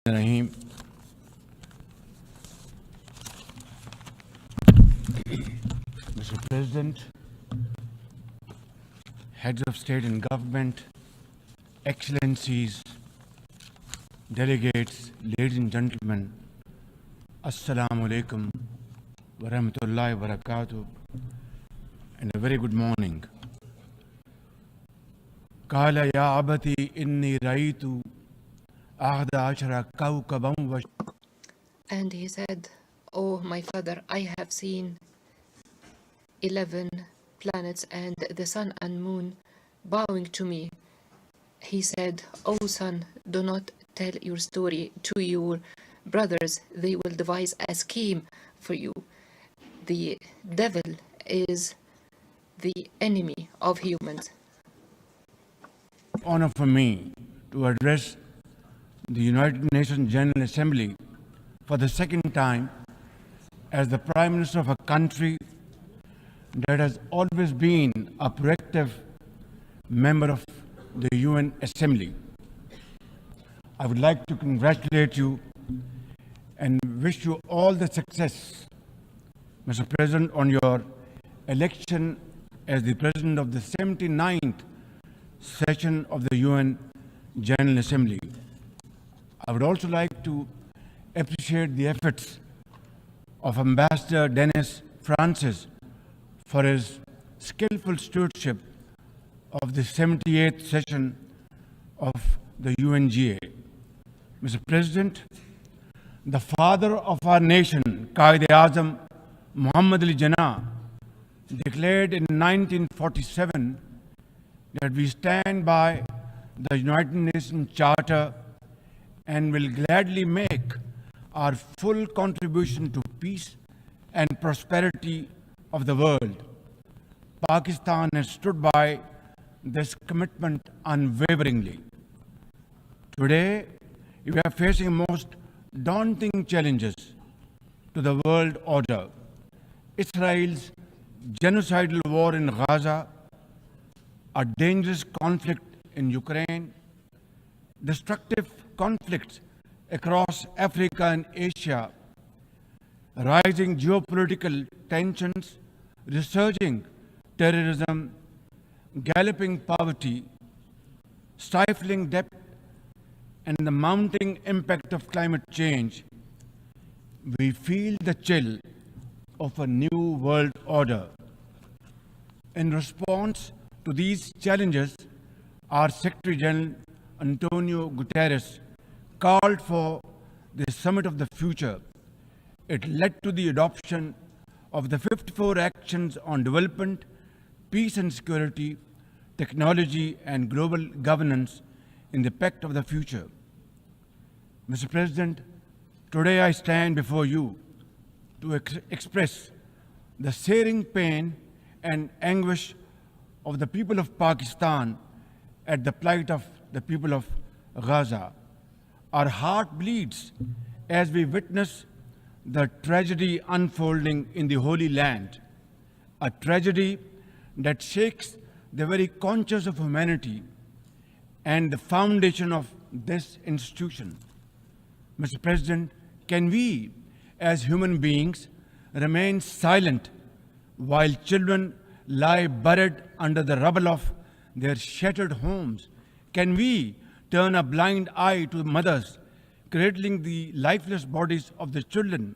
Rahim. Mr. President, heads of state and government, excellencies, delegates, ladies and gentlemen, Assalamu alaikum wa rahmatullahi wa barakatuh, and a very good morning. Qala ya abati inni raitu ahda ashara kawkaban wa. And he said, "Oh, my father, I have seen 11 planets and the sun and moon bowing to me." He said, "Oh, son, do not tell your story to your brothers. They will devise a scheme for you. The devil is the enemy of humans." Honor for me to address the United Nations General Assembly for the second time as the Prime Minister of a country that has always been a proactive member of the UN Assembly. I would like to congratulate you and wish you all the success, Mr. President, on your election as the President of the 79th session of the UN General Assembly. I would also like to appreciate the efforts of Ambassador Dennis Francis for his skillful stewardship of the 78th session of the UNGA. Mr. President, the father of our nation, Quaid-e-Azam Muhammad Ali Jinnah, declared in 1947 that we stand by the United Nations Charter and will gladly make our full contribution to peace and prosperity of the world. Pakistan has stood by this commitment unwaveringly. Today, we are facing most daunting challenges to the world order. Israel's genocidal war in Gaza, a dangerous conflict in Ukraine, destructive conflicts across Africa and Asia, rising geopolitical tensions, resurging terrorism, galloping poverty, stifling debt, and the mounting impact of climate change, we feel the chill of a new world order. In response to these challenges, our Secretary General Antonio Guterres called for the Summit of the Future. It led to the adoption of the 54 actions on development, peace and security, technology and global governance in the Pact of the Future. Mr. President, today I stand before you to express the searing pain and anguish of the people of Pakistan at the plight of the people of Gaza. Our heart bleeds as we witness the tragedy unfolding in the Holy Land, a tragedy that shakes the very conscience of humanity and the foundation of this institution. Mr. President, can we, as human beings, remain silent while children lie buried under the rubble of their shattered homes? Can we turn a blind eye to mothers cradling the lifeless bodies of the children?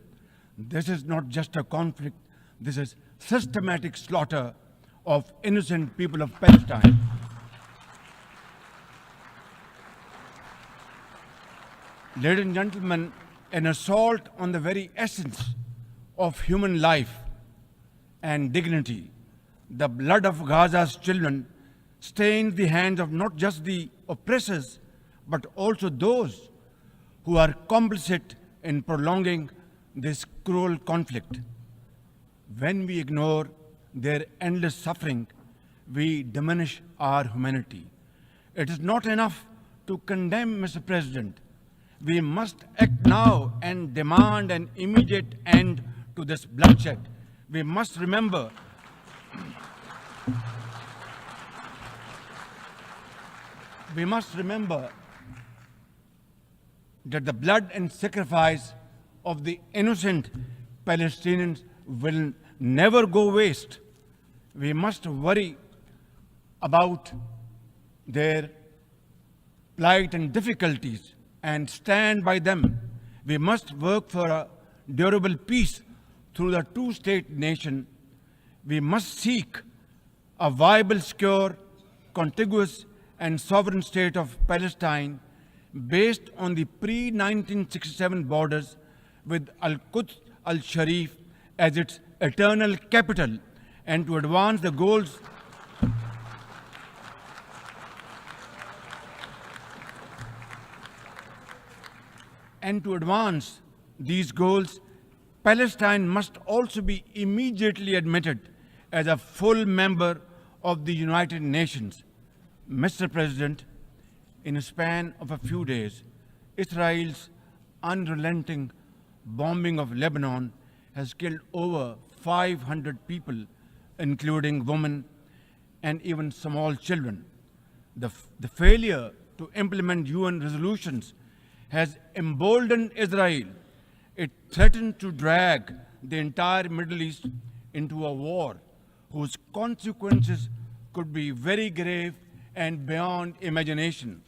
This is not just a conflict, this is systematic slaughter of innocent people of Palestine. Ladies and gentlemen, an assault on the very essence of human life and dignity. The blood of Gaza's children stains the hands of not just the oppressors, but also those who are complicit in prolonging this cruel conflict. When we ignore their endless suffering, we diminish our humanity. It is not enough to condemn, Mr. President. We must act now and demand an immediate end to this bloodshed. We must remember that the blood and sacrifice of the innocent Palestinians will never go waste. We must worry about their plight and difficulties and stand by them. We must work for a durable peace through the two-state nation. We must seek a viable, secure, contiguous, and sovereign state of Palestine based on the pre-1967 borders with Al-Quds al-Sharif as its eternal capital, and to advance the goals these goals, Palestine must also be immediately admitted as a full member of the United Nations. Mr. President, in a span of a few days, Israel's unrelenting bombing of Lebanon has killed over 500 people, including women and even small children. The failure to implement UN resolutions has emboldened Israel. It threatened to drag the entire Middle East into a war whose consequences could be very grave and beyond imagination.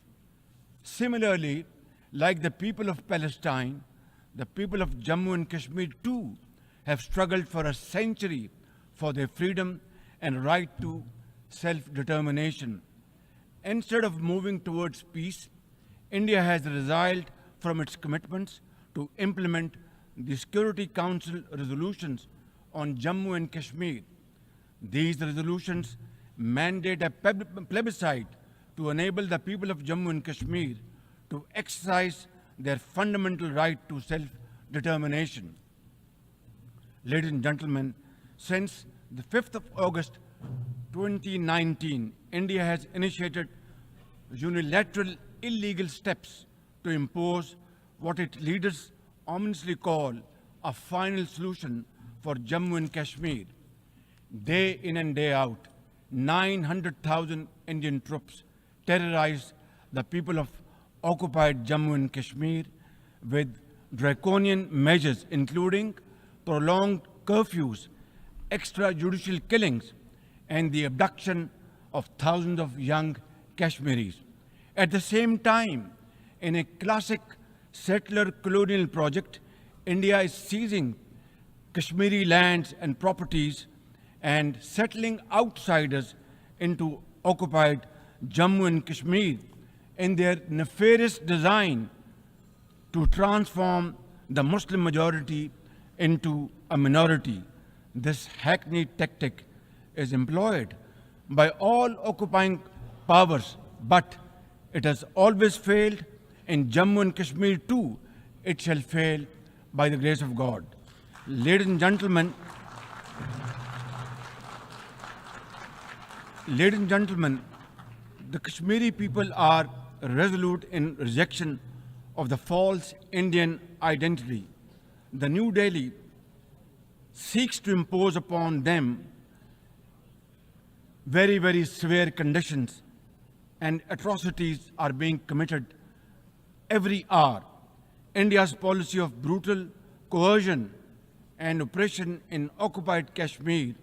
Similarly, like the people of Palestine, the people of Jammu and Kashmir too have struggled for a century for their freedom and right to self-determination. Instead of moving towards peace, India has resiled from its commitments to implement the Security Council resolutions on Jammu and Kashmir. These resolutions mandate a plebiscite to enable the people of Jammu and Kashmir to exercise their fundamental right to self-determination. Ladies and gentlemen, since the 5th of August 2019, India has initiated unilateral illegal steps to impose what its leaders ominously call a final solution for Jammu and Kashmir. Day in and day out, 900,000 Indian troops terrorize the people of occupied Jammu and Kashmir with draconian measures including prolonged curfews, extrajudicial killings, and the abduction of thousands of young Kashmiris. At the same time, in a classic settler colonial project, India is seizing Kashmiri lands and properties and settling outsiders into occupied Jammu and Kashmir in their nefarious design to transform the Muslim majority into a minority. This hackneyed tactic is employed by all occupying powers, but it has always failed. In Jammu and Kashmir too, it shall fail by the grace of God. Ladies and gentlemen, the Kashmiri people are resolute in rejection of the false Indian identity. The New Delhi seeks to impose upon them very, very severe conditions, and atrocities are being committed every hour. India's policy of brutal coercion and oppression in occupied Kashmir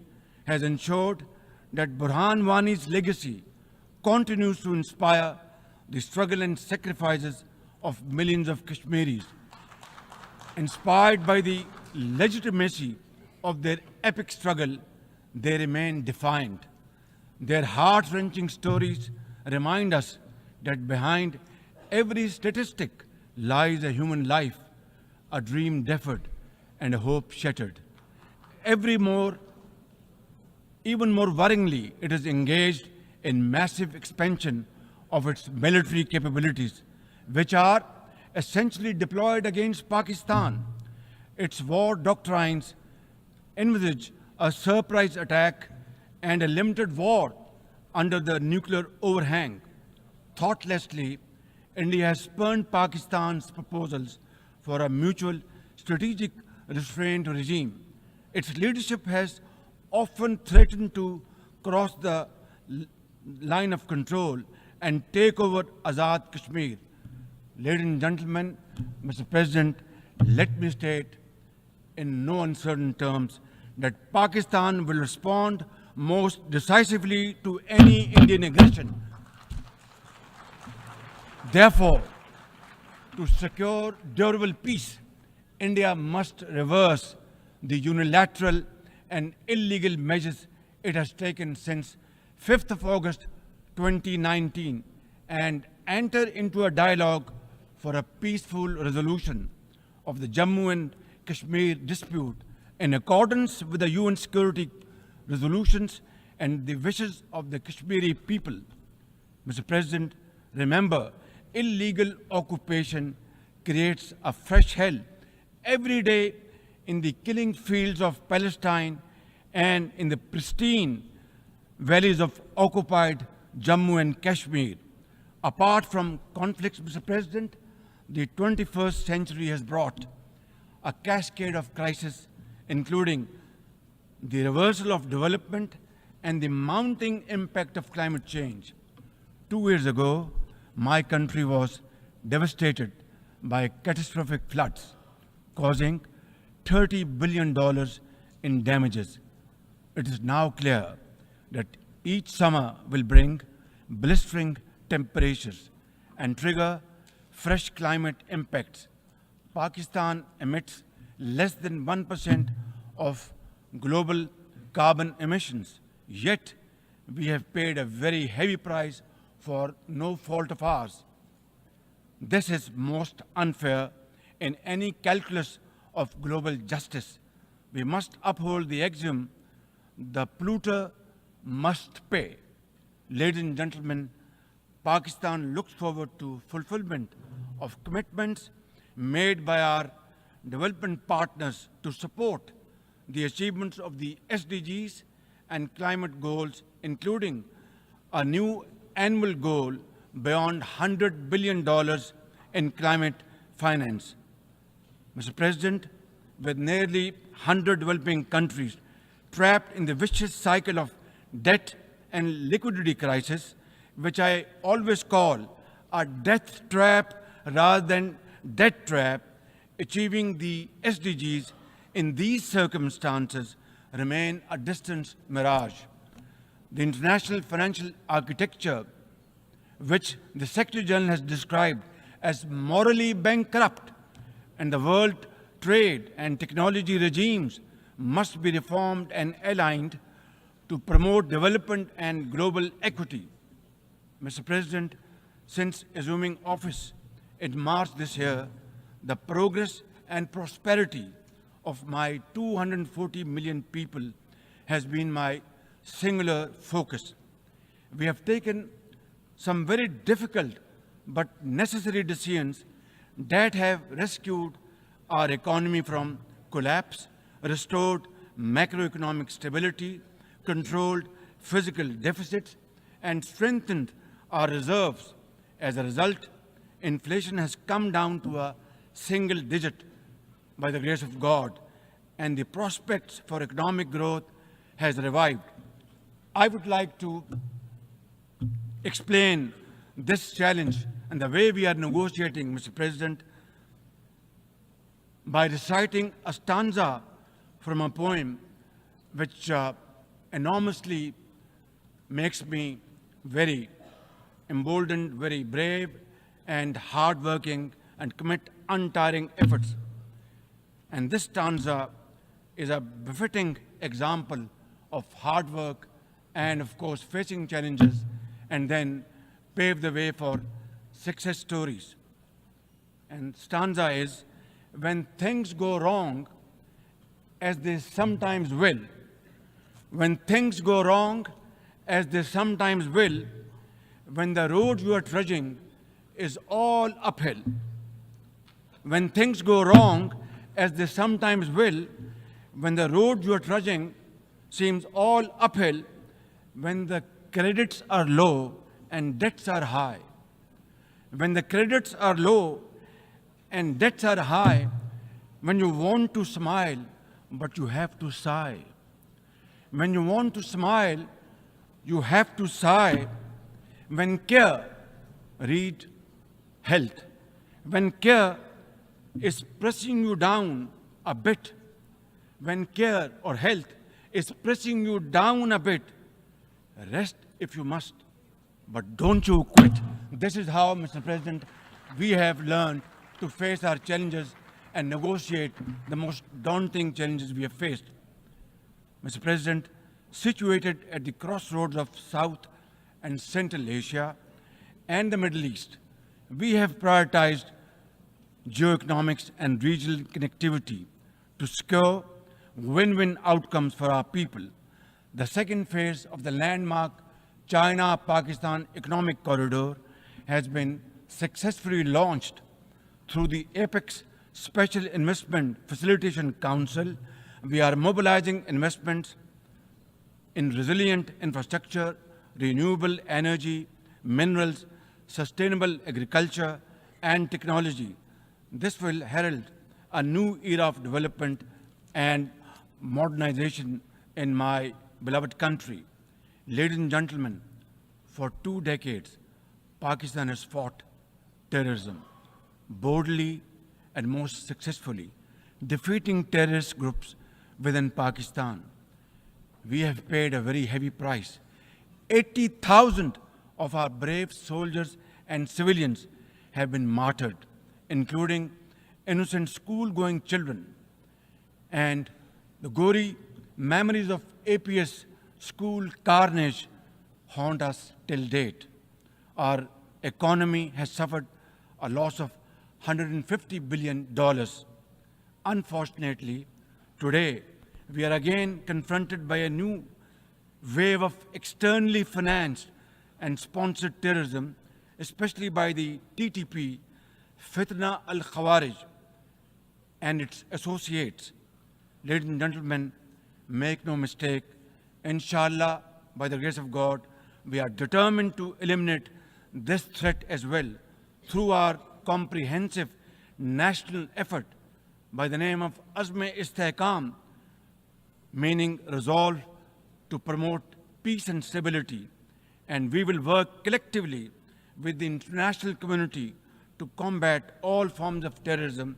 has ensured that Burhan Wani's legacy continues to inspire the struggle and sacrifices of millions of Kashmiris. Inspired by the legitimacy of their epic struggle, they remain defiant. Their heart-wrenching stories remind us that behind every statistic lies a human life, a dream deferred, and a hope shattered. Even more worryingly, it is engaged in massive expansion of its military capabilities, which are essentially deployed against Pakistan. Its war doctrines envisage a surprise attack and a limited war under the nuclear overhang. Thoughtlessly, India has spurned Pakistan's proposals for a mutual strategic restraint regime. Its leadership has often threatened to cross the line of control and take over Azad Kashmir. Ladies and gentlemen, Mr. President, let me state in no uncertain terms that Pakistan will respond most decisively to any Indian aggression. Therefore, to secure durable peace, India must reverse the unilateral and illegal measures it has taken since 5th of August 2019 and enter into a dialogue for a peaceful resolution of the Jammu and Kashmir dispute in accordance with the UN security resolutions and the wishes of the Kashmiri people. Mr. President, remember, illegal occupation creates a fresh hell every day in the killing fields of Palestine and in the pristine valleys of occupied Jammu and Kashmir. Apart from conflicts, Mr. President, the 21st century has brought a cascade of crises, including the reversal of development and the mounting impact of climate change. 2 years ago, my country was devastated by catastrophic floods, causing $30 billion in damages. It is now clear that each summer will bring blistering temperatures and trigger fresh climate impacts. Pakistan emits less than 1% of global carbon emissions, yet we have paid a very heavy price for no fault of ours. This is most unfair in any calculus of global justice. We must uphold the axiom, the polluter must pay. Ladies and gentlemen, Pakistan looks forward to fulfillment of commitments made by our development partners to support the achievements of the SDGs and climate goals, including a new annual goal beyond $100 billion in climate finance. Mr. President, with nearly 100 developing countries trapped in the vicious cycle of debt and liquidity crisis, which I always call a death trap rather than debt trap, achieving the SDGs in these circumstances remain a distant mirage. The international financial architecture, which the Secretary General has described as morally bankrupt, and the world trade and technology regimes must be reformed and aligned to promote development and global equity. Mr. President, since assuming office in March this year, the progress and prosperity of my 240 million people has been my singular focus. We have taken some very difficult but necessary decisions that have rescued our economy from collapse, restored macroeconomic stability, controlled fiscal deficits, and strengthened our reserves. As a result, inflation has come down to a single digit by the grace of God, and the prospects for economic growth has revived. I would like to explain this challenge and the way we are negotiating, Mr. President, by reciting a stanza from a poem which enormously makes me very emboldened, very brave, and hardworking, and commit untiring efforts. And this stanza is a befitting example of hard work and, of course, facing challenges and then pave the way for success stories. And stanza is, when things go wrong, as they sometimes will, when things go wrong, as they sometimes will, when the road you are trudging is all uphill, when things go wrong, as they sometimes will, when the road you are trudging seems all uphill, when the credits are low and debts are high, when the credits are low and debts are high, when you want to smile, but you have to sigh. When you want to smile, you have to sigh. When care, read health. When care, is pressing you down a bit, when care or health is pressing you down a bit, rest if you must, but don't you quit. This is how, Mr. President, we have learned to face our challenges and negotiate the most daunting challenges we have faced. Mr. President, situated at the crossroads of South and Central Asia and the Middle East, we have prioritized geoeconomics and regional connectivity to secure win-win outcomes for our people. The second phase of the landmark China-Pakistan Economic Corridor has been successfully launched through the APEX Special Investment Facilitation Council. We are mobilizing investments in resilient infrastructure, renewable energy, minerals, sustainable agriculture, and technology. This will herald a new era of development and modernization in my beloved country. Ladies and gentlemen, for 2 decades, Pakistan has fought terrorism boldly and most successfully, defeating terrorist groups within Pakistan. We have paid a very heavy price. 80,000 of our brave soldiers and civilians have been martyred, including innocent school-going children. And the gory memories of APS school carnage haunt us till date. Our economy has suffered a loss of $150 billion. Unfortunately, today we are again confronted by a new wave of externally financed and sponsored terrorism, especially by the TTP, Fitna al-Khawarij, and its associates. Ladies and gentlemen, make no mistake, inshallah, by the grace of God, we are determined to eliminate this threat as well through our comprehensive national effort by the name of Azm-e-Istehkam, meaning resolve to promote peace and stability. And we will work collectively with the international community to combat all forms of terrorism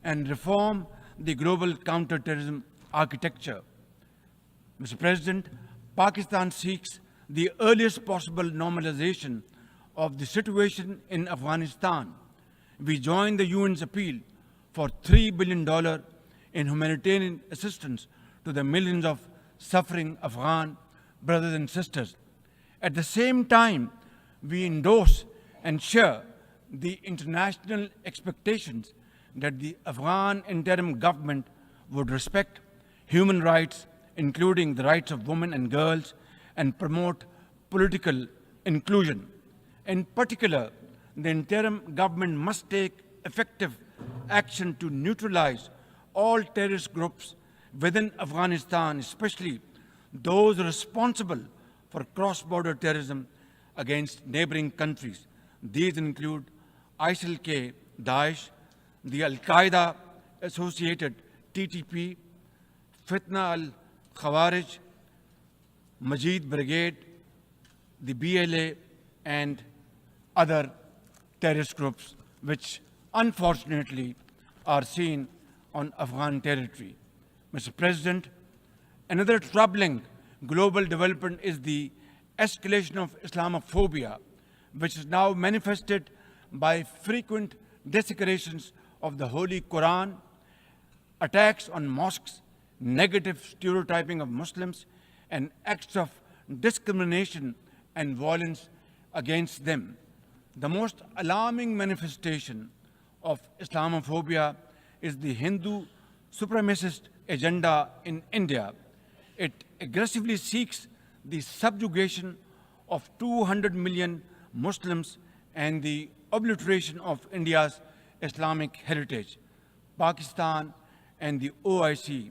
and reform the global counter-terrorism architecture. Mr. President, Pakistan seeks the earliest possible normalization of the situation in Afghanistan. We join the UN's appeal for $3 billion in humanitarian assistance to the millions of suffering Afghan brothers and sisters. At the same time, we endorse and share the international expectations that the Afghan interim government would respect human rights, including the rights of women and girls, and promote political inclusion. In particular, the interim government must take effective action to neutralize all terrorist groups within Afghanistan, especially those responsible for cross-border terrorism against neighboring countries. These include ISIL-K, Daesh, the Al-Qaeda associated TTP, Fitna al-Khawarij, Majid Brigade, the BLA, and other terrorist groups which unfortunately are seen on Afghan territory. Mr. President, another troubling global development is the escalation of Islamophobia, which is now manifested by frequent desecrations of the Holy Quran, attacks on mosques, negative stereotyping of Muslims, and acts of discrimination and violence against them. The most alarming manifestation of Islamophobia is the Hindu supremacist agenda in India. It aggressively seeks the subjugation of 200 million Muslims and the obliteration of India's Islamic heritage. Pakistan and the OIC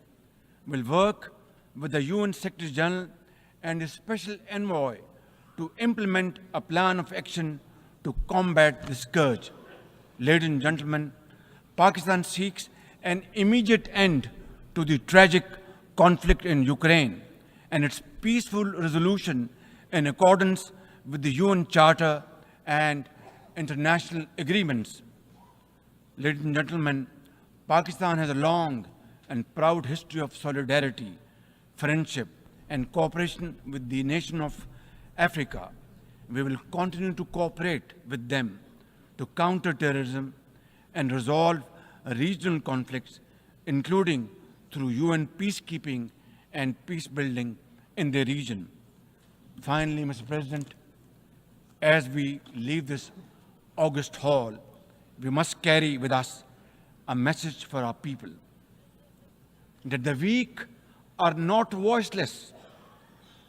will work with the UN Secretary General and a special envoy to implement a plan of action to combat the scourge. Ladies and gentlemen, Pakistan seeks an immediate end to the tragic conflict in Ukraine and its peaceful resolution in accordance with the UN Charter and international agreements. Ladies and gentlemen, Pakistan has a long and proud history of solidarity, friendship, and cooperation with the nation of Africa. We will continue to cooperate with them to counter terrorism and resolve regional conflicts, including through UN peacekeeping and peace building in the region. Finally, Mr. President, as we leave this august hall, we must carry with us a message for our people, that the weak are not voiceless,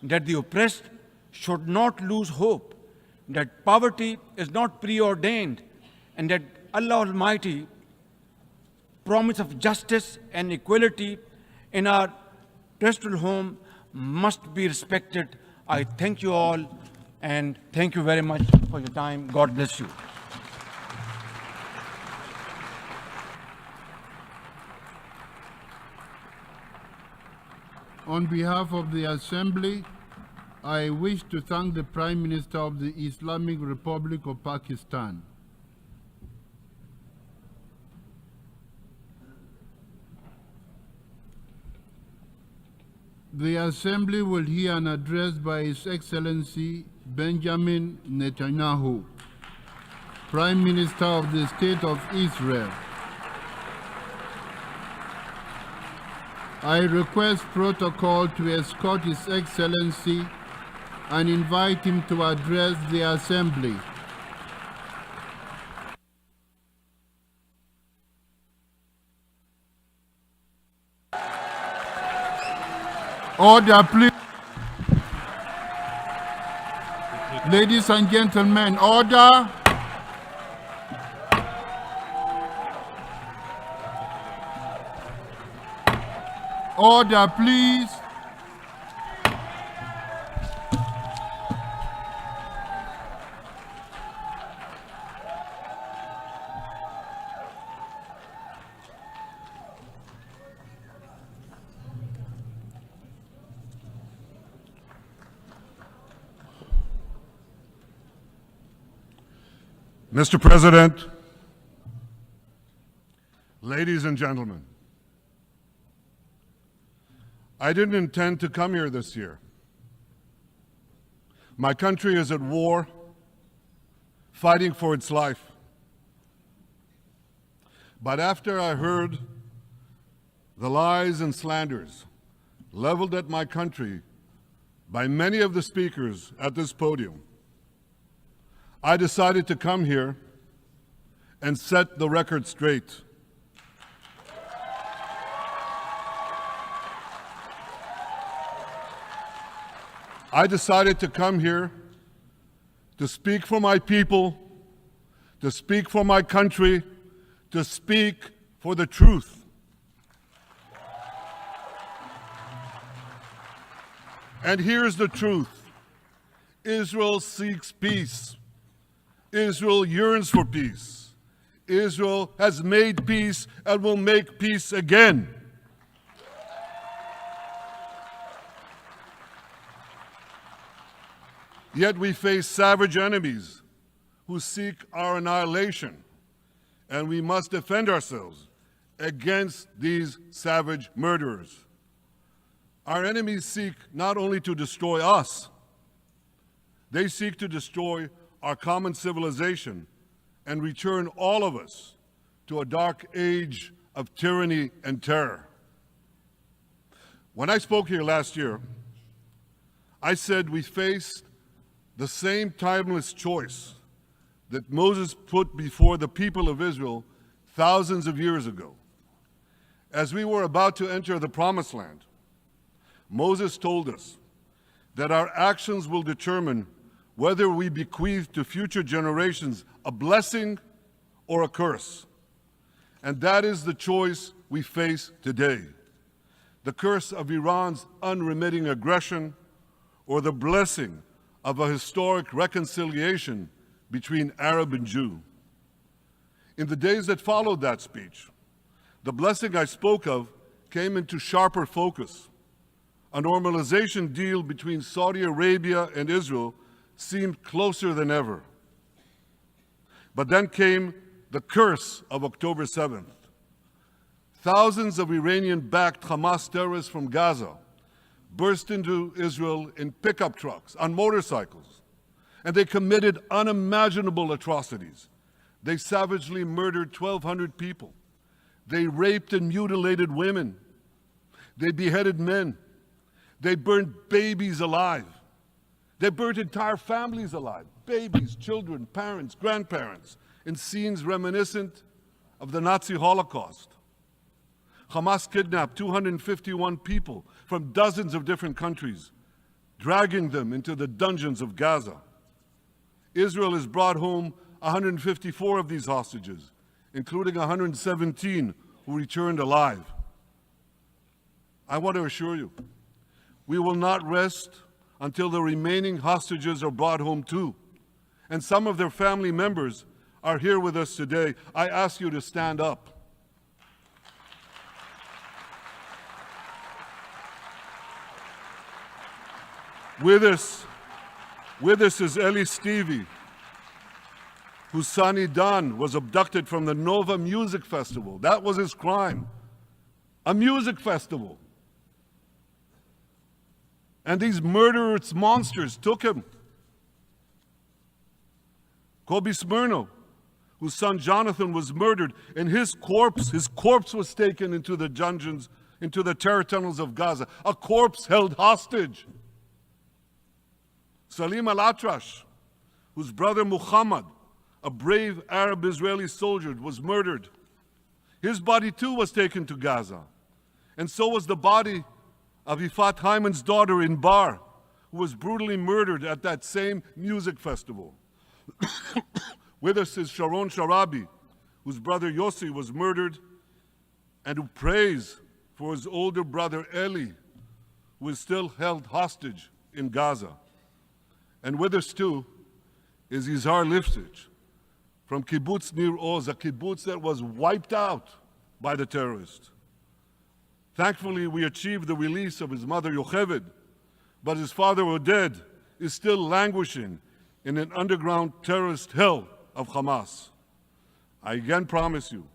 that the oppressed should not lose hope, that poverty is not preordained, and that Allah Almighty promise of justice and equality in our terrestrial home must be respected. I thank you all, and thank you very much for your time. God bless you. On behalf of the Assembly, I wish to thank the Prime Minister of the Islamic Republic of Pakistan. The Assembly will hear an address by His Excellency Benjamín Netanyahu, Prime Minister of the State of Israel. I request protocol to escort His Excellency and invite him to address the Assembly. Order, please. Ladies and gentlemen, order. Order, please. Mr. President, ladies and gentlemen, I didn't intend to come here this year. My country is at war, fighting for its life. But after I heard the lies and slanders leveled at my country by many of the speakers at this podium, I decided to come here and set the record straight. I decided to come here to speak for my people, to speak for my country, to speak for the truth. And here's the truth. Israel seeks peace. Israel yearns for peace. Israel has made peace and will make peace again. Yet we face savage enemies who seek our annihilation, and we must defend ourselves against these savage murderers. Our enemies seek not only to destroy us, they seek to destroy our common civilization and return all of us to a dark age of tyranny and terror. When I spoke here last year, I said we faced the same timeless choice that Moses put before the people of Israel thousands of years ago. As we were about to enter the Promised Land, Moses told us that our actions will determine whether we bequeath to future generations a blessing or a curse. And that is the choice we face today. The curse of Iran's unremitting aggression, or the blessing of a historic reconciliation between Arab and Jew. In the days that followed that speech, the blessing I spoke of came into sharper focus. A normalization deal between Saudi Arabia and Israel seemed closer than ever. But then came the curse of October 7th. thousands of Iranian-backed Hamas terrorists from Gaza burst into Israel in pickup trucks, on motorcycles, and they committed unimaginable atrocities. They savagely murdered 1,200 people. They raped and mutilated women. They beheaded men. They burned babies alive. They burnt entire families alive, babies, children, parents, grandparents, in scenes reminiscent of the Nazi Holocaust. Hamas kidnapped 251 people from dozens of different countries, dragging them into the dungeons of Gaza. Israel has brought home 154 of these hostages, including 117 who returned alive. I want to assure you, we will not rest until the remaining hostages are brought home too. And some of their family members are here with us today. I ask you to stand up. With us is Eli Stevie, whose son Idan was abducted from the Nova Music Festival. That was his crime. A music festival. And these murderous monsters took him. Kobe Smirno, whose son Jonathan was murdered, and his corpse was taken into the dungeons, into the terror tunnels of Gaza. A corpse held hostage. Salim al-Atrash, whose brother Muhammad, a brave Arab-Israeli soldier, was murdered. His body too was taken to Gaza. And so was the body of Ifat Hyman's daughter in Bar, who was brutally murdered at that same music festival. With us is Sharon Sharabi, whose brother Yossi was murdered, and who prays for his older brother Eli, who is still held hostage in Gaza. And with us too is Yizhar Lifshitz from Kibbutz Nir Oz, a kibbutz that was wiped out by the terrorists. Thankfully, we achieved the release of his mother Yocheved, but his father Oded is still languishing in an underground terrorist hell of Hamas. I again promise you,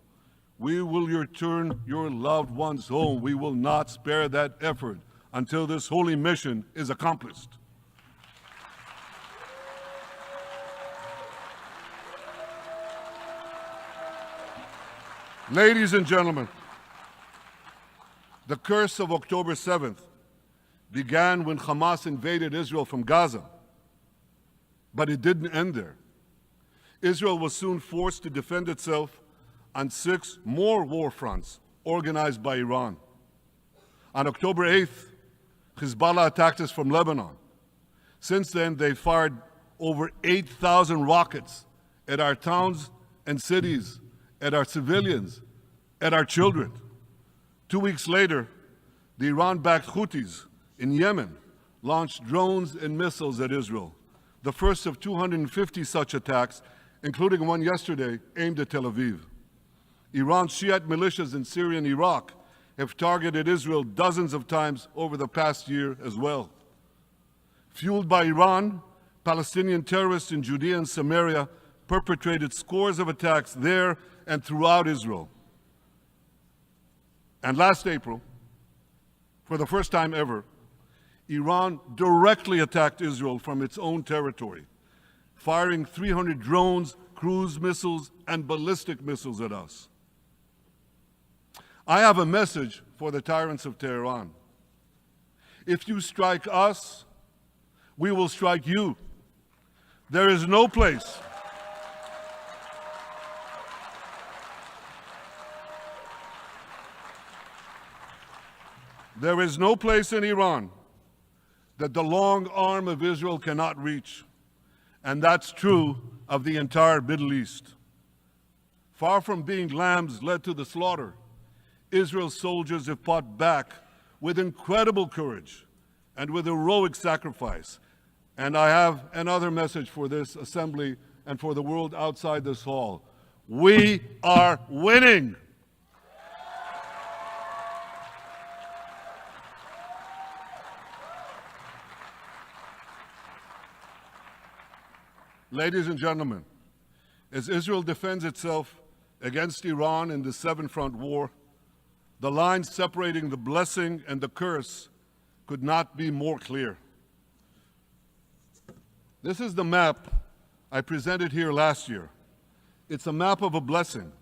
we will return your loved ones home. We will not spare that effort until this holy mission is accomplished. Ladies and gentlemen, the curse of October 7th began when Hamas invaded Israel from Gaza, but it didn't end there. Israel was soon forced to defend itself on 6 more war fronts organized by Iran. On October 8th, Hezbollah attacked us from Lebanon. Since then, they fired over 8,000 rockets at our towns and cities, at our civilians, at our children. 2 weeks later, the Iran-backed Houthis in Yemen launched drones and missiles at Israel, the first of 250 such attacks, including one yesterday aimed at Tel Aviv. Iran's Shiite militias in Syria and Iraq have targeted Israel dozens of times over the past year as well. Fueled by Iran, Palestinian terrorists in Judea and Samaria perpetrated scores of attacks there and throughout Israel. And last April, for the first time ever, Iran directly attacked Israel from its own territory, firing 300 drones, cruise missiles, and ballistic missiles at us. I have a message for the tyrants of Tehran. If you strike us, we will strike you. There is no place in Iran that the long arm of Israel cannot reach, and that's true of the entire Middle East. Far from being lambs led to the slaughter, Israel's soldiers have fought back with incredible courage and with heroic sacrifice. And I have another message for this assembly and for the world outside this hall. We are winning. Ladies and gentlemen, as Israel defends itself against Iran in the 7-front war, The line separating the blessing and the curse could not be more clear. This is the map I presented here last year. It's a map of a blessing.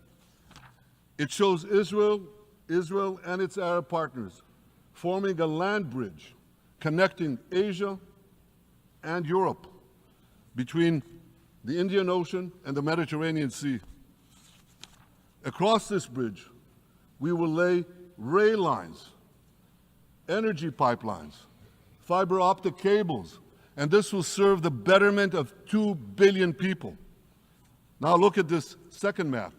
It shows Israel and its Arab partners forming a land bridge connecting Asia and Europe between the Indian Ocean and the Mediterranean Sea. Across this bridge, we will lay rail lines, energy pipelines, fiber optic cables, and this will serve the betterment of 2 billion people. Now look at this second map.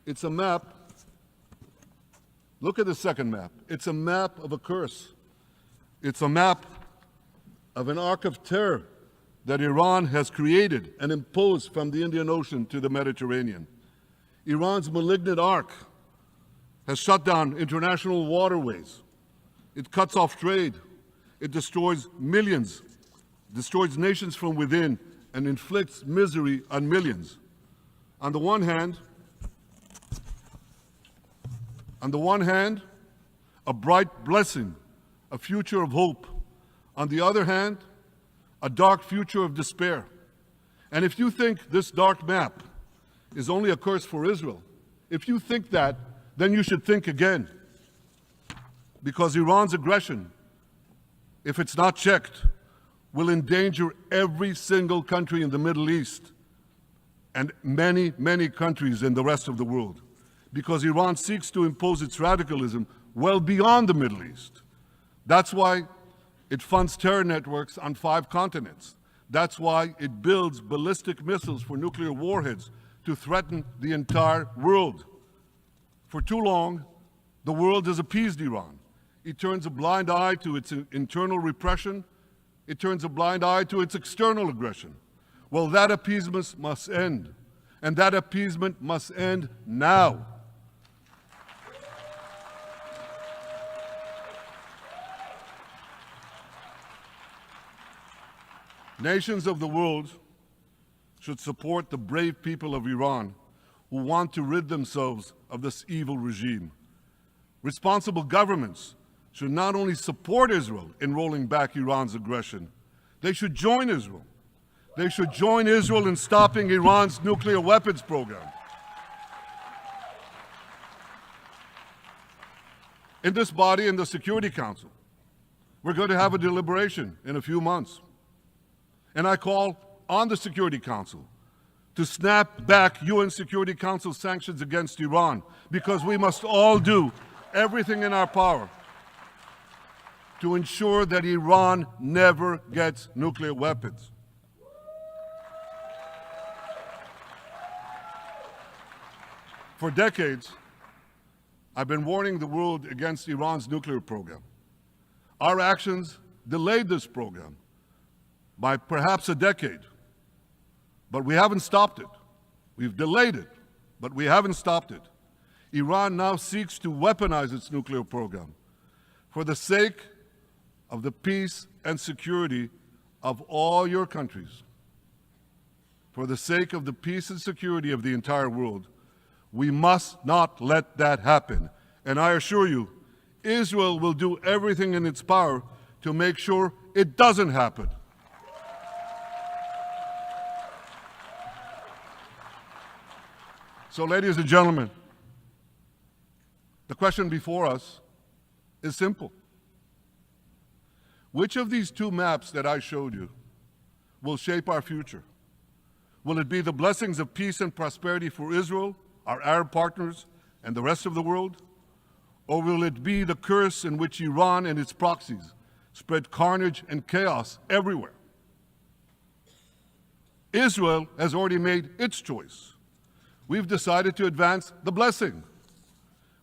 It's a map. Look at the second map. It's a map of a curse. It's a map of an arc of terror that Iran has created and imposed from the Indian Ocean to the Mediterranean. Iran's malignant arc has shut down international waterways. It cuts off trade. It destroys millions, destroys nations from within, and inflicts misery on millions. On the one hand, a bright blessing, a future of hope. On the other hand, a dark future of despair. And if you think this dark map is only a curse for Israel, if you think that, then you should think again. Because Iran's aggression, if it's not checked, will endanger every single country in the Middle East and many, many countries in the rest of the world. Because Iran seeks to impose its radicalism well beyond the Middle East. That's why it funds terror networks on 5 continents. That's why it builds ballistic missiles for nuclear warheads to threaten the entire world. For too long, the world has appeased Iran. It turns a blind eye to its internal repression. It turns a blind eye to its external aggression. Well, that appeasement must end. And that appeasement must end now. Nations of the world should support the brave people of Iran who want to rid themselves of this evil regime. Responsible governments should not only support Israel in rolling back Iran's aggression, they should join Israel. They should join Israel in stopping Iran's nuclear weapons program. In this body, in the Security Council, we're going to have a deliberation in a few months. And I call on the Security Council to snap back UN Security Council sanctions against Iran, because we must all do everything in our power to ensure that Iran never gets nuclear weapons. For decades, I've been warning the world against Iran's nuclear program. Our actions delayed this program by perhaps a decade, but we haven't stopped it. We've delayed it, but we haven't stopped it. Iran now seeks to weaponize its nuclear program for the sake of the peace and security of all your countries. For the sake of the peace and security of the entire world, we must not let that happen. And I assure you, Israel will do everything in its power to make sure it doesn't happen. So, ladies and gentlemen, the question before us is simple. Which of these 2 maps that I showed you will shape our future? Will it be the blessings of peace and prosperity for Israel, our Arab partners, and the rest of the world? Or will it be the curse in which Iran and its proxies spread carnage and chaos everywhere? Israel has already made its choice. We've decided to advance the blessing.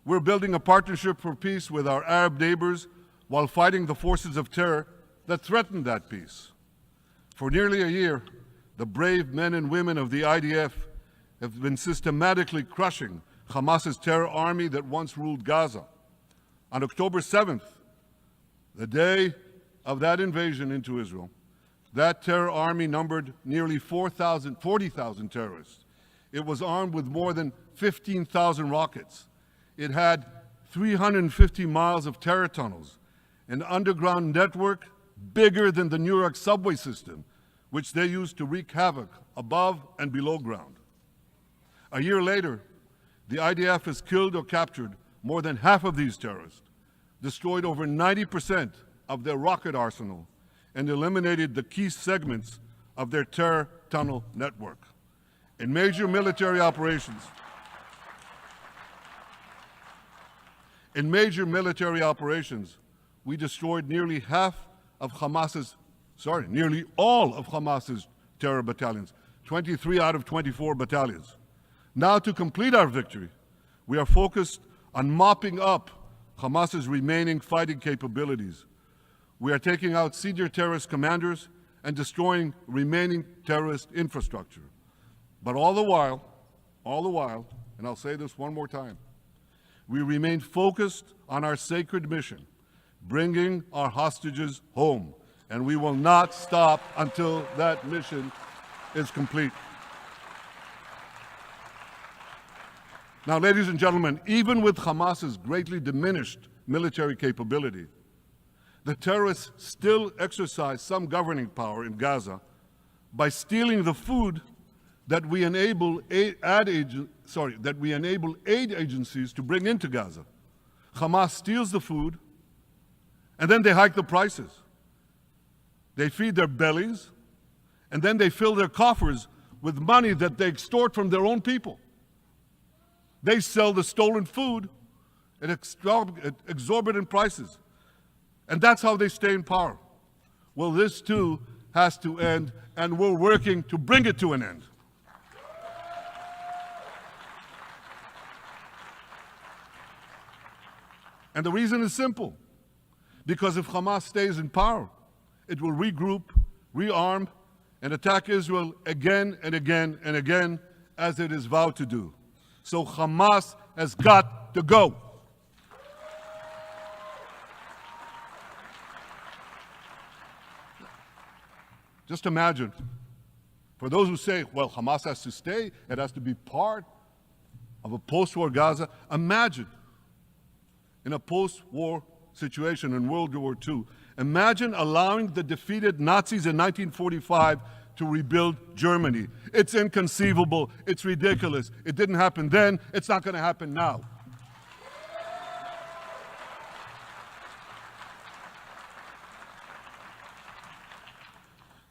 We're building a partnership for peace with our Arab neighbors while fighting the forces of terror that threaten that peace. For nearly a year, the brave men and women of the IDF have been systematically crushing Hamas's terror army that once ruled Gaza. On October 7th, the day of that invasion into Israel, that terror army numbered nearly 40,000 terrorists. It was armed with more than 15,000 rockets. It had 350 miles of terror tunnels, an underground network bigger than the New York subway system, which they used to wreak havoc above and below ground. A year later, the IDF has killed or captured more than half of these terrorists, destroyed over 90% of their rocket arsenal, and eliminated the key segments of their terror tunnel network. In major military operations, we destroyed nearly all of Hamas's terror battalions, 23 out of 24 battalions. Now, to complete our victory, we are focused on mopping up Hamas's remaining fighting capabilities. We are taking out senior terrorist commanders and destroying remaining terrorist infrastructure. But all the while, and I'll say this one more time, we remain focused on our sacred mission, bringing our hostages home, and we will not stop until that mission is complete. Now, ladies and gentlemen, even with Hamas's greatly diminished military capability, the terrorists still exercise some governing power in Gaza by stealing the food that we enable aid agencies to bring into Gaza. Hamas steals the food, and then they hike the prices. They feed their bellies, and then they fill their coffers with money that they extort from their own people. They sell the stolen food at exorbitant prices. And that's how they stay in power. Well, this too has to end, and we're working to bring it to an end. And the reason is simple. Because if Hamas stays in power, it will regroup, rearm, and attack Israel again and again and again, as it is vowed to do. So Hamas has got to go. Just imagine, for those who say, well, Hamas has to stay, it has to be part of a post-war Gaza, imagine in a post-war situation in World War II, imagine allowing the defeated Nazis in 1945 to rebuild Germany. It's inconceivable, it's ridiculous. It didn't happen then, it's not going to happen now.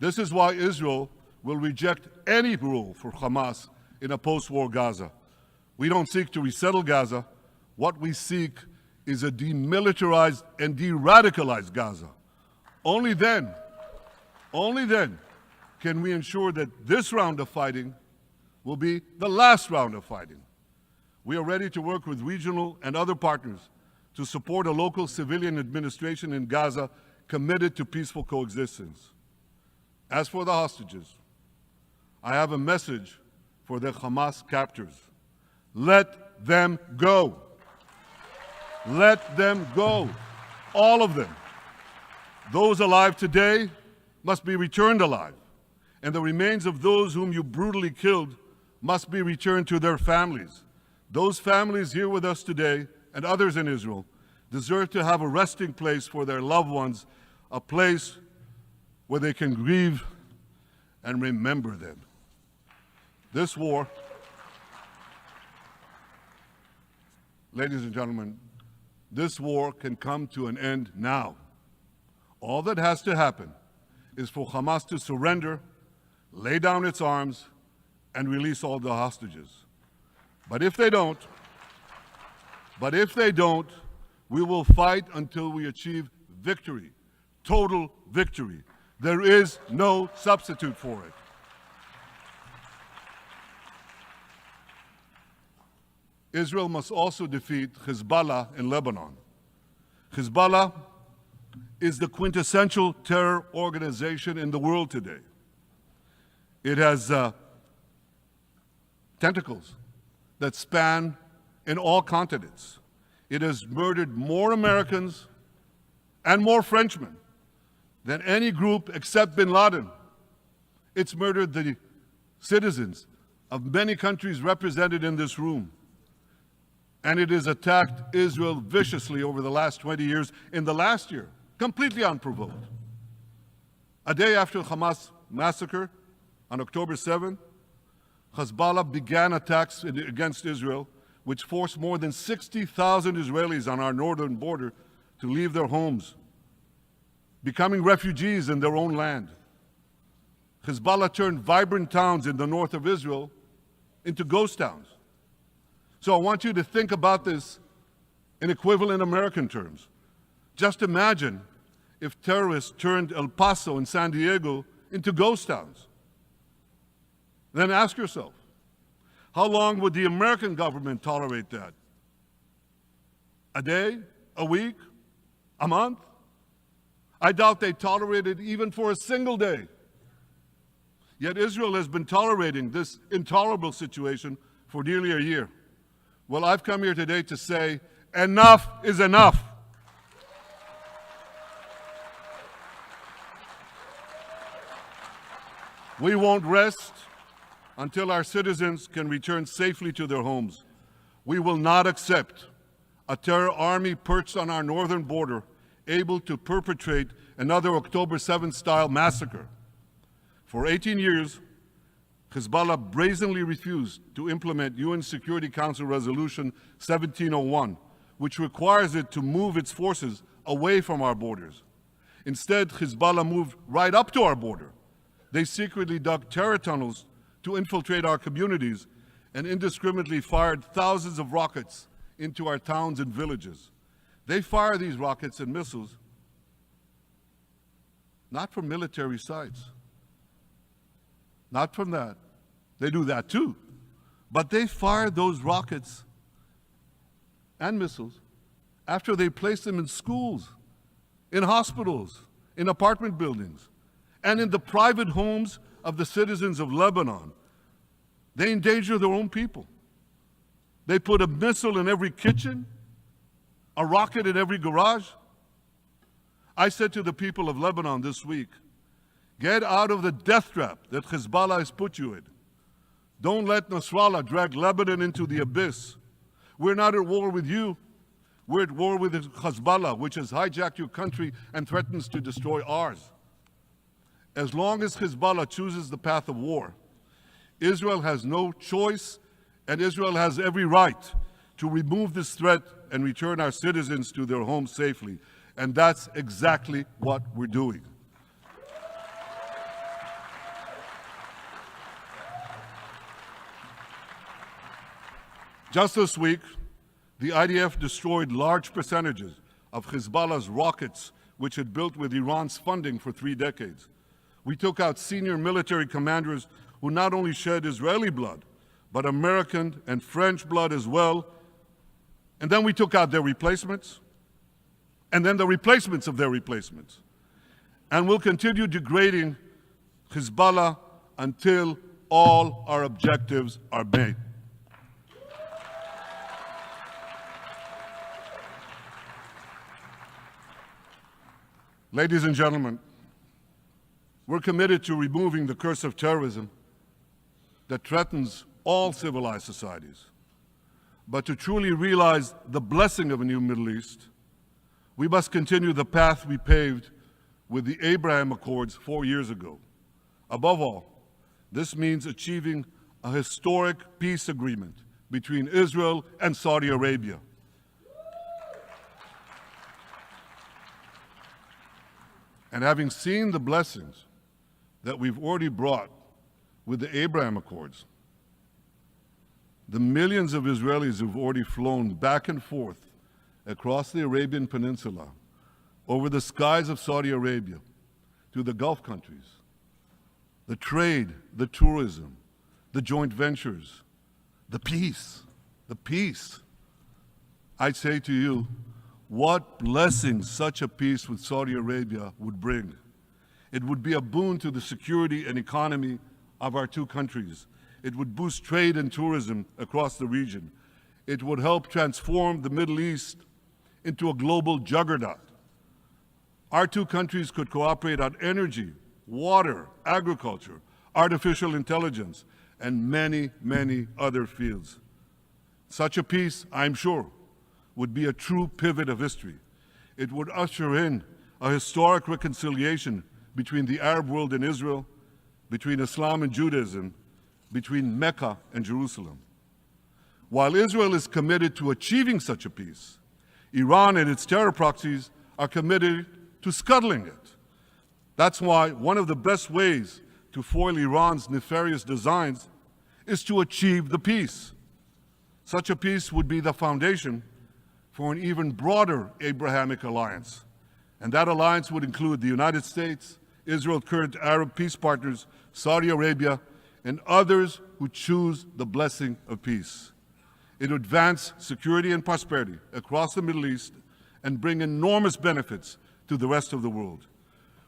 This is why Israel will reject any rule for Hamas in a post-war Gaza. We don't seek to resettle Gaza. What we seek is a demilitarized and de-radicalized Gaza. Only then can we ensure that this round of fighting will be the last round of fighting. We are ready to work with regional and other partners to support a local civilian administration in Gaza committed to peaceful coexistence. As for the hostages, I have a message for the Hamas captors. Let them go. Let them go. All of them. Those alive today must be returned alive, and the remains of those whom you brutally killed must be returned to their families. Those families here with us today, and others in Israel, deserve to have a resting place for their loved ones, a place where they can grieve and remember them. This war, ladies and gentlemen, this war can come to an end now. All that has to happen is for Hamas to surrender, lay down its arms, and release all the hostages. But if they don't, we will fight until we achieve victory, total victory. There is no substitute for it. Israel must also defeat Hezbollah in Lebanon. Hezbollah is the quintessential terror organization in the world today. It has tentacles that span in all continents. It has murdered more Americans and more Frenchmen than any group except bin Laden. It's murdered the citizens of many countries represented in this room, and it has attacked Israel viciously over the last 20 years, in the last year, completely unprovoked. A day after Hamas massacre, on October 7th, Hezbollah began attacks against Israel, which forced more than 60,000 Israelis on our northern border to leave their homes, becoming refugees in their own land. Hezbollah turned vibrant towns in the north of Israel into ghost towns. So I want you to think about this in equivalent American terms. Just imagine if terrorists turned El Paso and San Diego into ghost towns. Then ask yourself, how long would the American government tolerate that? A day? A week? A month? I doubt they tolerate it even for a single day. Yet Israel has been tolerating this intolerable situation for nearly a year. Well, I've come here today to say, enough is enough. We won't rest until our citizens can return safely to their homes. We will not accept a terror army perched on our northern border, able to perpetrate another October 7th style massacre. For 18 years, Hezbollah brazenly refused to implement UN Security Council Resolution 1701, which requires it to move its forces away from our borders. Instead, Hezbollah moved right up to our border. They secretly dug terror tunnels to infiltrate our communities and indiscriminately fired thousands of rockets into our towns and villages. They fire these rockets and missiles not from military sites, not from that. They do that too. But they fire those rockets and missiles after they place them in schools, in hospitals, in apartment buildings, and in the private homes of the citizens of Lebanon. They endanger their own people. They put a missile in every kitchen, a rocket in every garage. I said to the people of Lebanon this week, get out of the death trap that Hezbollah has put you in. Don't let Nasrallah drag Lebanon into the abyss. We're not at war with you. We're at war with Hezbollah, which has hijacked your country and threatens to destroy ours. As long as Hezbollah chooses the path of war, Israel has no choice, and Israel has every right to remove this threat and return our citizens to their homes safely. And that's exactly what we're doing. Just this week, the IDF destroyed large percentages of Hezbollah's rockets, which it built with Iran's funding for 3 decades. We took out senior military commanders who not only shed Israeli blood, but American and French blood as well. And then we took out their replacements, and then the replacements of their replacements. And we'll continue degrading Hezbollah until all our objectives are met. Ladies and gentlemen, we're committed to removing the curse of terrorism that threatens all civilized societies. But to truly realize the blessing of a new Middle East, we must continue the path we paved with the Abraham Accords 4 years ago. Above all, this means achieving a historic peace agreement between Israel and Saudi Arabia. And having seen the blessings that we've already brought with the Abraham Accords, the millions of Israelis who've already flown back and forth across the Arabian Peninsula, over the skies of Saudi Arabia, to the Gulf countries, the trade, the tourism, the joint ventures, the peace, I say to you, what blessings such a peace with Saudi Arabia would bring. It would be a boon to the security and economy of our two countries. It would boost trade and tourism across the region. It would help transform the Middle East into a global juggernaut. Our two countries could cooperate on energy, water, agriculture, artificial intelligence, and many, many other fields. Such a peace, I'm sure, would be a true pivot of history. It would usher in a historic reconciliation between the Arab world and Israel, between Islam and Judaism, between Mecca and Jerusalem. While Israel is committed to achieving such a peace, Iran and its terror proxies are committed to scuttling it. That's why one of the best ways to foil Iran's nefarious designs is to achieve the peace. Such a peace would be the foundation for an even broader Abrahamic alliance. And that alliance would include the United States, Israel's current Arab peace partners, Saudi Arabia, and others who choose the blessing of peace. It would advance security and prosperity across the Middle East and bring enormous benefits to the rest of the world.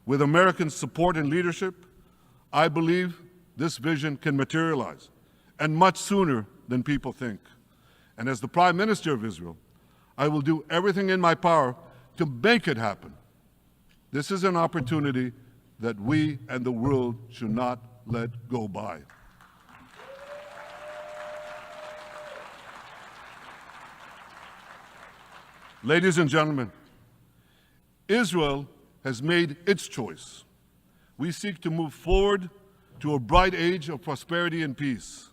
With American support and leadership, I believe this vision can materialize, and much sooner than people think. And as the Prime Minister of Israel, I will do everything in my power to make it happen. This is an opportunity that we and the world should not let go by. Ladies and gentlemen, Israel has made its choice. We seek to move forward to a bright age of prosperity and peace.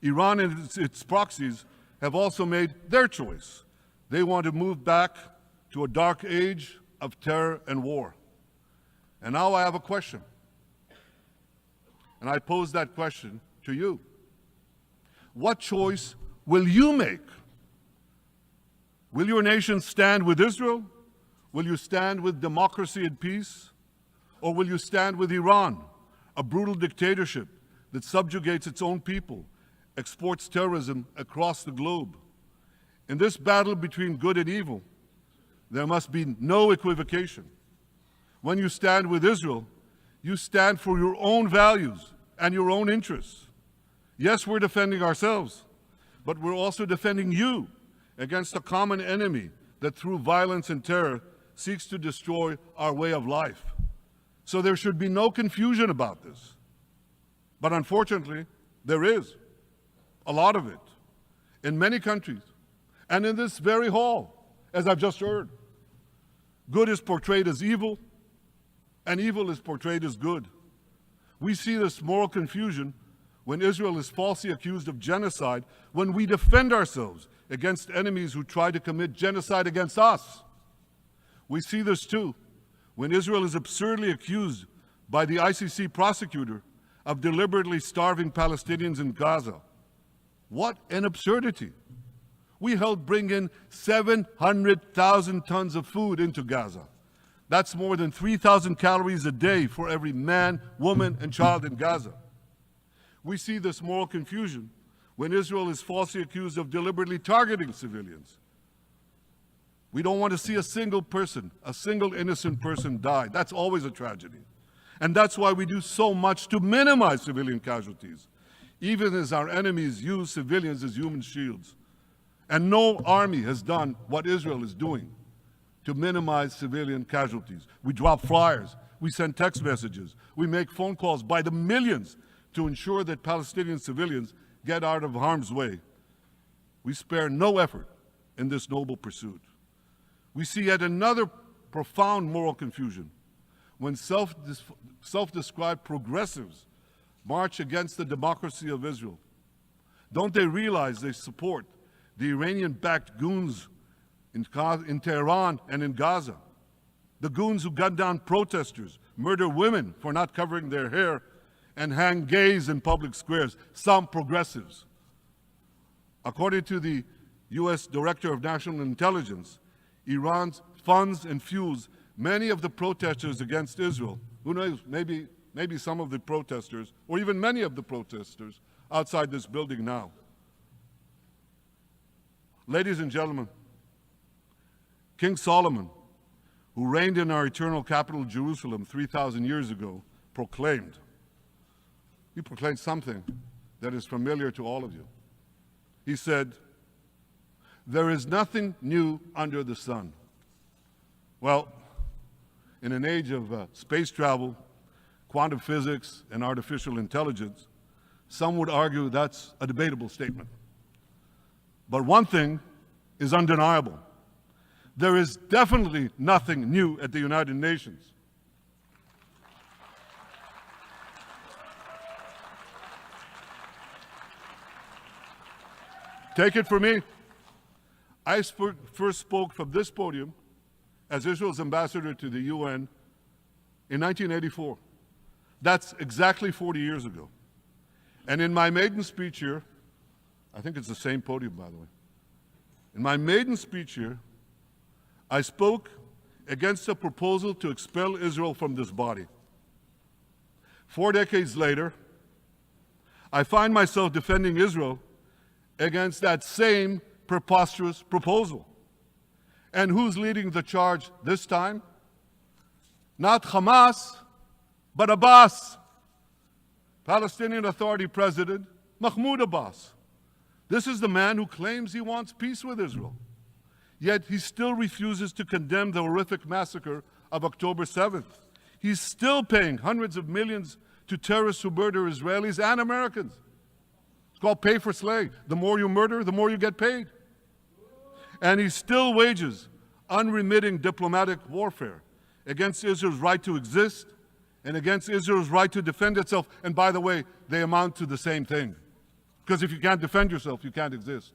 Iran and its proxies have also made their choice. They want to move back to a dark age of terror and war. And now I have a question. And I pose that question to you. What choice will you make? Will your nation stand with Israel? Will you stand with democracy and peace? Or will you stand with Iran, a brutal dictatorship that subjugates its own people, exports terrorism across the globe? In this battle between good and evil, there must be no equivocation. When you stand with Israel, you stand for your own values and your own interests. Yes, we're defending ourselves, but we're also defending you against a common enemy that through violence and terror seeks to destroy our way of life. So there should be no confusion about this. But unfortunately, there is a lot of it in many countries and in this very hall, as I've just heard. Good is portrayed as evil, and evil is portrayed as good. We see this moral confusion when Israel is falsely accused of genocide, when we defend ourselves against enemies who try to commit genocide against us. We see this too when Israel is absurdly accused by the ICC prosecutor of deliberately starving Palestinians in Gaza. What an absurdity! We helped bring in 700,000 tons of food into Gaza. That's more than 3,000 calories a day for every man, woman, and child in Gaza. We see this moral confusion when Israel is falsely accused of deliberately targeting civilians. We don't want to see a single person, a single innocent person die. That's always a tragedy. And that's why we do so much to minimize civilian casualties, even as our enemies use civilians as human shields. And no army has done what Israel is doing to minimize civilian casualties. We drop flyers, we send text messages, we make phone calls by the millions to ensure that Palestinian civilians get out of harm's way. We spare no effort in this noble pursuit. We see yet another profound moral confusion when self-described progressives march against the democracy of Israel. Don't they realize they support the Iranian-backed goons in Tehran and in Gaza? The goons who gun down protesters, murder women for not covering their hair, and hang gays in public squares, some progressives. According to the U.S. Director of National Intelligence, Iran funds and fuels many of the protesters against Israel. Who knows, maybe some of the protesters, or even many of the protesters outside this building now. Ladies and gentlemen, King Solomon, who reigned in our eternal capital, Jerusalem, 3,000 years ago, proclaimed something that is familiar to all of you. He said, "There is nothing new under the sun." Well, in an age of space travel, quantum physics, and artificial intelligence, some would argue that's a debatable statement. But one thing is undeniable. There is definitely nothing new at the United Nations. Take it from me. I first spoke from this podium as Israel's ambassador to the UN in 1984. That's exactly 40 years ago. And in my maiden speech here, I think it's the same podium, by the way. In my maiden speech here, I spoke against a proposal to expel Israel from this body. 4 decades later, I find myself defending Israel against that same preposterous proposal. And who's leading the charge this time? Not Hamas, but Abbas, Palestinian Authority President Mahmoud Abbas. This is the man who claims he wants peace with Israel. Yet he still refuses to condemn the horrific massacre of October 7th. He's still paying hundreds of millions to terrorists who murder Israelis and Americans. It's called pay for slay. The more you murder, the more you get paid. And he still wages unremitting diplomatic warfare against Israel's right to exist and against Israel's right to defend itself. And by the way, they amount to the same thing. Because if you can't defend yourself, you can't exist.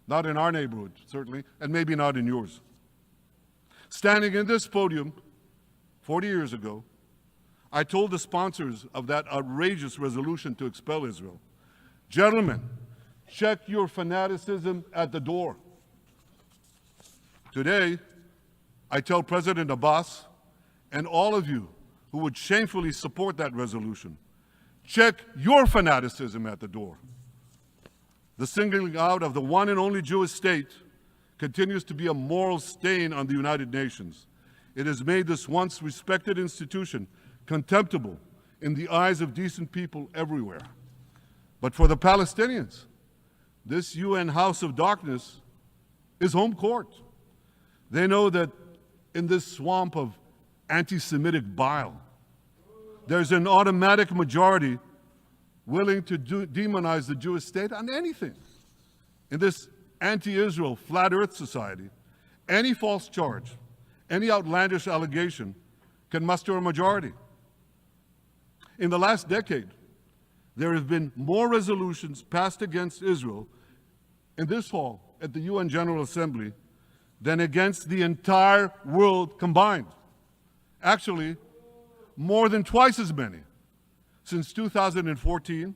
Not in our neighborhood, certainly, and maybe not in yours. Standing in this podium 40 years ago, I told the sponsors of that outrageous resolution to expel Israel, gentlemen, check your fanaticism at the door. Today, I tell President Abbas and all of you who would shamefully support that resolution, check your fanaticism at the door. The singling out of the one and only Jewish state continues to be a moral stain on the United Nations. It has made this once respected institution contemptible in the eyes of decent people everywhere. But for the Palestinians, this UN House of Darkness is home court. They know that in this swamp of anti-Semitic bile, there's an automatic majority willing to demonize the Jewish state on anything. In this anti-Israel flat earth society, any false charge, any outlandish allegation can muster a majority. In the last decade, there have been more resolutions passed against Israel in this hall at the UN General Assembly than against the entire world combined. Actually, more than twice as many. Since 2014,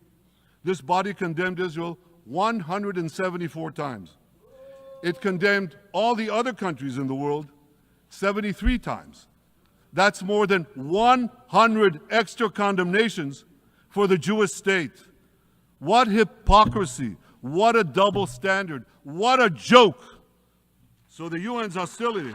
this body condemned Israel 174 times. It condemned all the other countries in the world 73 times. That's more than 100 extra condemnations for the Jewish state. What hypocrisy, what a double standard, what a joke. So the UN's hostility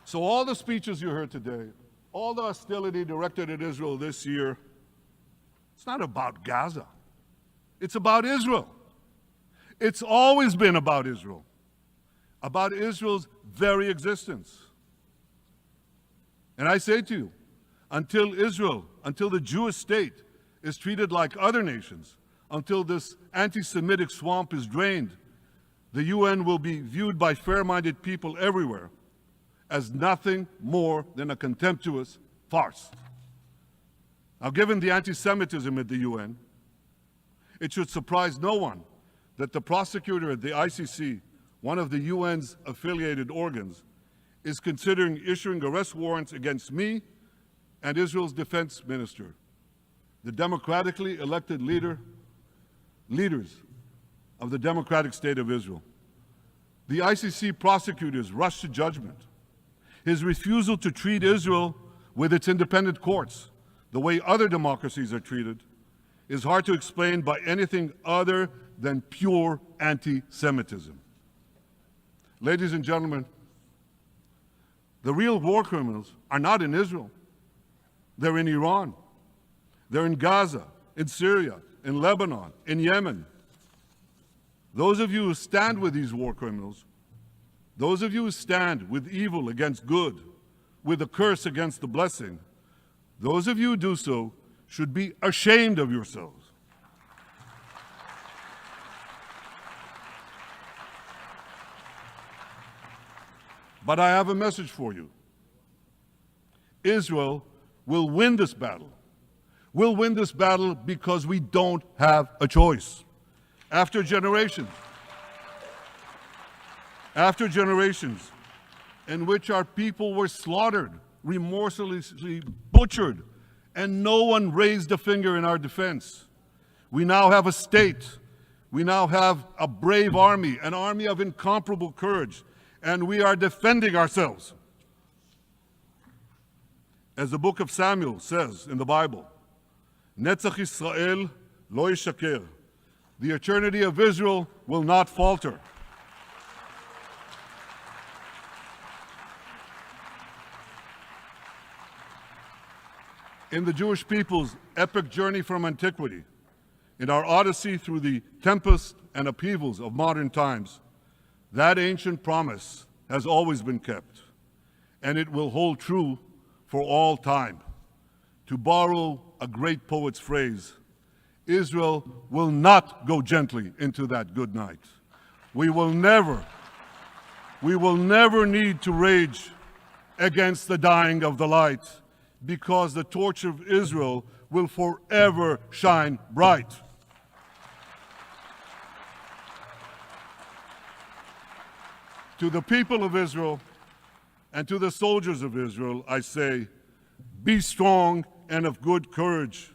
So all the speeches you heard today, all the hostility directed at Israel this year, it's not about Gaza. It's about Israel. It's always been about Israel's very existence. And I say to you, until Israel, until the Jewish state is treated like other nations, until this anti-Semitic swamp is drained, the UN will be viewed by fair-minded people everywhere as nothing more than a contemptuous farce. Now, given the anti-Semitism at the UN, it should surprise no one that the prosecutor at the ICC, one of the UN's affiliated organs, is considering issuing arrest warrants against me and Israel's defense minister, the democratically elected leaders of the democratic state of Israel. The ICC prosecutors rushed to judgment. His refusal to treat Israel with its independent courts the way other democracies are treated is hard to explain by anything other than pure anti-Semitism. Ladies and gentlemen, the real war criminals are not in Israel. They're in Iran. They're in Gaza, in Syria, in Lebanon, in Yemen. those of you who stand with these war criminals, those of you who stand with evil against good, with a curse against the blessing, those of you who do so should be ashamed of yourselves. But I have a message for you. Israel will win this battle. We'll win this battle because we don't have a choice. After generations in which our people were slaughtered, remorselessly butchered, and no one raised a finger in our defense, we now have a state. We now have a brave army, an army of incomparable courage, and we are defending ourselves. As the book of Samuel says in the Bible, Netzach Yisrael lo yishaker. The eternity of Israel will not falter. In the Jewish people's epic journey from antiquity, in our odyssey through the tempest and upheavals of modern times, that ancient promise has always been kept, and it will hold true for all time. To borrow a great poet's phrase, Israel will not go gently into that good night. We will never need to rage against the dying of the light, because the torch of Israel will forever shine bright. To the people of Israel and to the soldiers of Israel, I say, be strong and of good courage.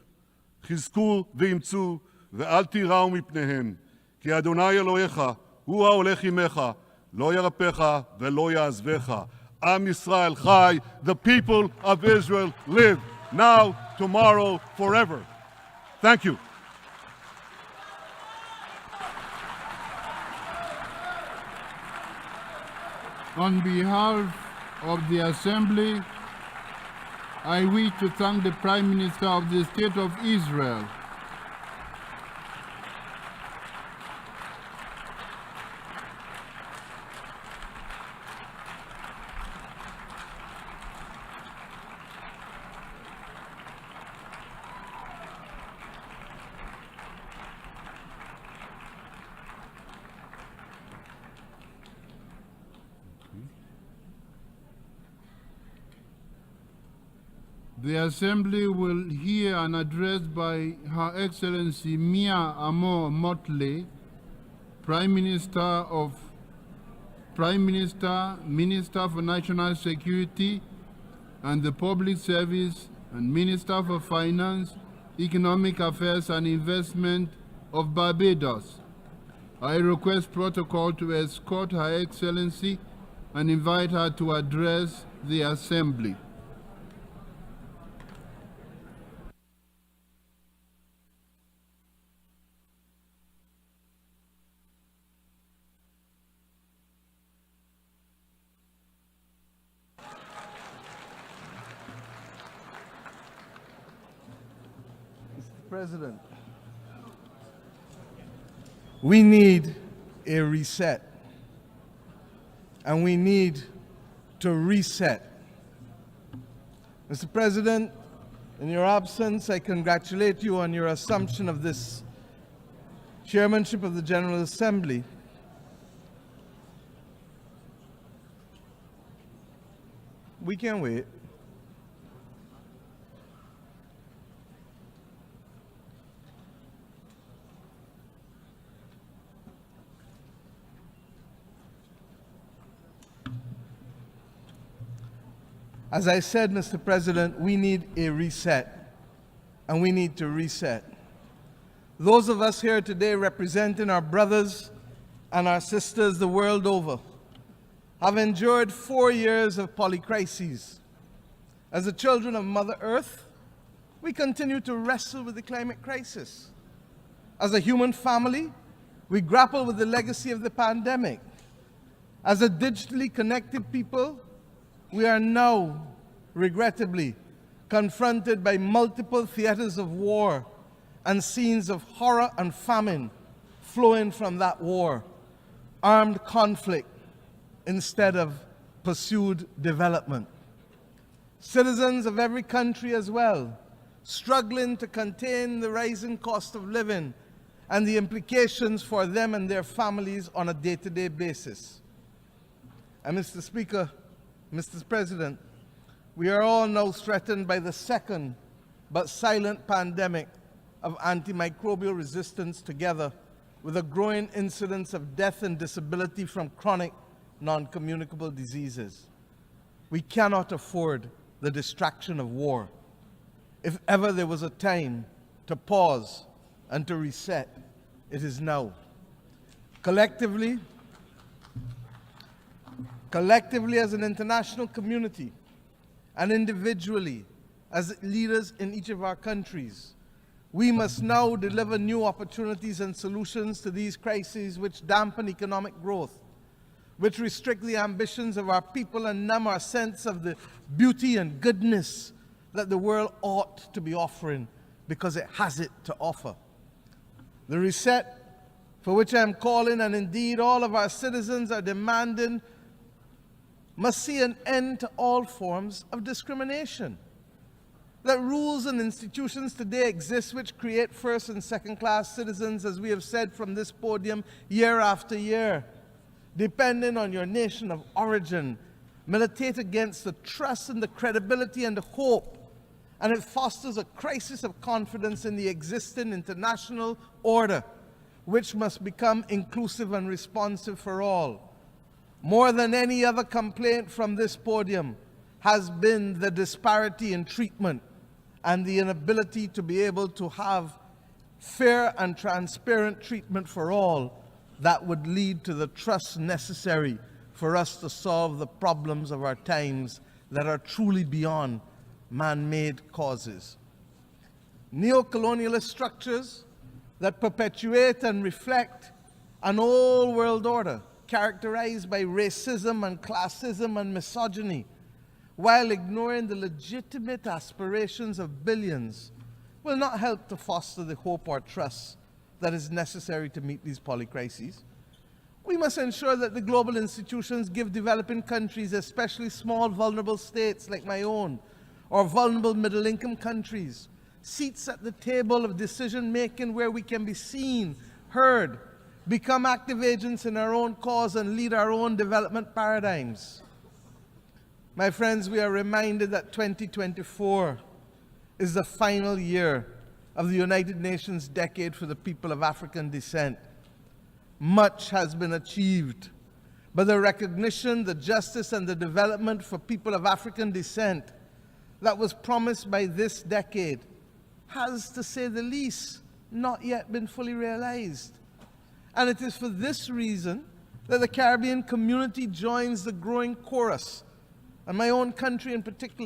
חזקו ואמצו ואל תיראו מפניהם, כי אדוני אלוהיך הוא ההולך עמך, לא ירפך ולא יעזבך. Am Yisrael Chai, the people of Israel live, now, tomorrow, forever. Thank you. On behalf of the Assembly, I wish to thank the Prime Minister of the State of Israel. The Assembly will hear an address by Her Excellency Mia Amor Motley, Minister, Minister for National Security and the Public Service, and Minister for Finance, Economic Affairs and Investment of Barbados. I request protocol to escort Her Excellency and invite her to address the Assembly. President, we need a reset, and we need to reset. Mr. President, in your absence, I congratulate you on your assumption of this chairmanship of the General Assembly. We can wait. As I said, Mr. President, we need a reset, and we need to reset. Those of us here today representing our brothers and our sisters the world over have endured 4 years of polycrises. As the children of Mother Earth, we continue to wrestle with the climate crisis. As a human family, we grapple with the legacy of the pandemic. As a digitally connected people, we are now, regrettably, confronted by multiple theaters of war and scenes of horror and famine flowing from that war, armed conflict instead of pursued development. Citizens of every country as well, struggling to contain the rising cost of living and the implications for them and their families on a day-to-day basis. And Mr. Speaker, Mr. President, we are all now threatened by the second but silent pandemic of antimicrobial resistance, together with a growing incidence of death and disability from chronic non-communicable diseases. We cannot afford the distraction of war. If ever there was a time to pause and to reset, it is now. Collectively as an international community, and individually as leaders in each of our countries, we must now deliver new opportunities and solutions to these crises which dampen economic growth, which restrict the ambitions of our people and numb our sense of the beauty and goodness that the world ought to be offering because it has it to offer. The reset for which I am calling, and indeed all of our citizens are demanding, must see an end to all forms of discrimination. That rules and institutions today exist which create first and second class citizens, as we have said from this podium year after year, depending on your nation of origin, militate against the trust and the credibility and the hope, and it fosters a crisis of confidence in the existing international order, which must become inclusive and responsive for all. More than any other complaint from this podium has been the disparity in treatment and the inability to be able to have fair and transparent treatment for all that would lead to the trust necessary for us to solve the problems of our times that are truly beyond man-made causes. Neo-colonialist structures that perpetuate and reflect an old world order characterized by racism and classism and misogyny, while ignoring the legitimate aspirations of billions, will not help to foster the hope or trust that is necessary to meet these polycrises. We must ensure that the global institutions give developing countries, especially small vulnerable states like my own, or vulnerable middle-income countries, seats at the table of decision-making where we can be seen, heard, become active agents in our own cause, and lead our own development paradigms. My friends, we are reminded that 2024 is the final year of the United Nations Decade for the People of African Descent. Much has been achieved, but the recognition, the justice, and the development for people of African descent that was promised by this decade has, to say the least, not yet been fully realized. And it is for this reason that the Caribbean community joins the growing chorus, and my own country in particular